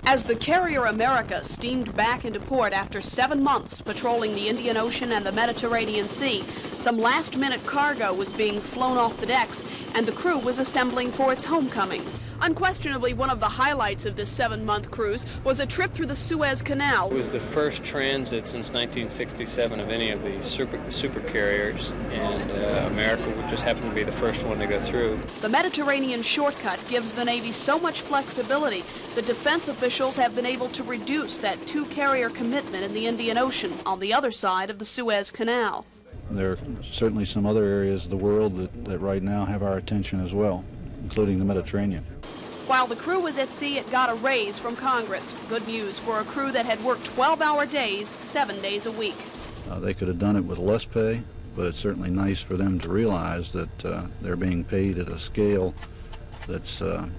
As the carrier America steamed back into port after 7 months patrolling the Indian Ocean and the Mediterranean Sea, some last-minute cargo was being flown off the decks, and the crew was assembling for its homecoming. Unquestionably, one of the highlights of this 7-month cruise was a trip through the Suez Canal. It was the first transit since 1967 of any of the super carriers, and America just happened to be the first one to go through. The Mediterranean shortcut gives the Navy so much flexibility that defense officials have been able to reduce that two-carrier commitment in the Indian Ocean on the other side of the Suez Canal. There are certainly some other areas of the world that right now have our attention as well, including the Mediterranean. While the crew was at sea, it got a raise from Congress. Good news for a crew that had worked 12-hour days, 7 days a week. They could have done it with less pay, but it's certainly nice for them to realize that they're being paid at a scale that's a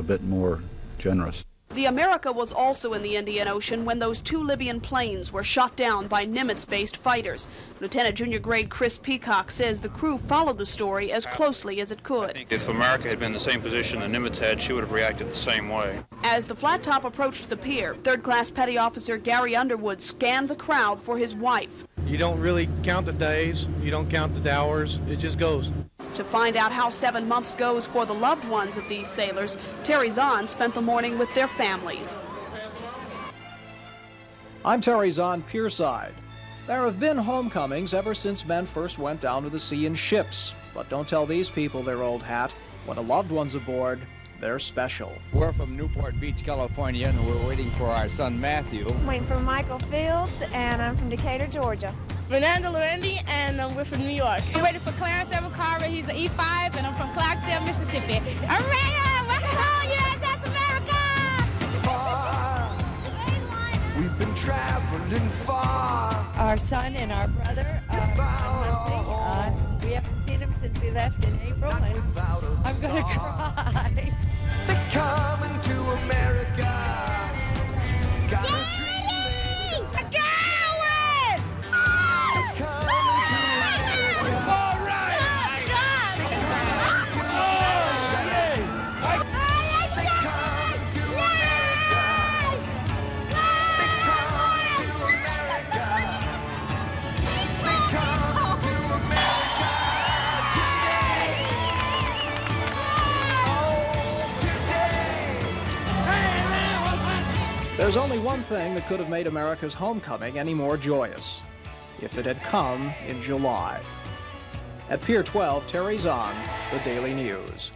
bit more generous. The America was also in the Indian Ocean when those 2 Libyan planes were shot down by Nimitz-based fighters. Lieutenant Junior Grade Chris Peacock says the crew followed the story as closely as it could. I think if America had been in the same position that Nimitz had, she would have reacted the same way. As the flat top approached the pier, 3rd Class Petty Officer Gary Underwood scanned the crowd for his wife. You don't really count the days, you don't count the hours, it just goes. To find out how 7 months goes for the loved ones of these sailors, Terry Zahn spent the morning with their families. I'm Terry Zahn, Pierside. There have been homecomings ever since men first went down to the sea in ships. But don't tell these people their old hat. When a loved one's aboard, they're special. We're from Newport Beach, California, and we're waiting for our son Matthew. I'm waiting for Michael Fields, and I'm from Decatur, Georgia. Fernando Lorendi, and we're from New York. We're waiting for Clarence Evercarver. He's an E5, and I'm from Clarksdale, Mississippi. All right, welcome home, USS America! We've been traveling far. Our son and our brother, we haven't seen him since he left in April, and I'm going to cry. They're coming to America. There's only one thing that could have made America's homecoming any more joyous: if it had come in July. At Pier 12, Terry Zahn, The Daily News.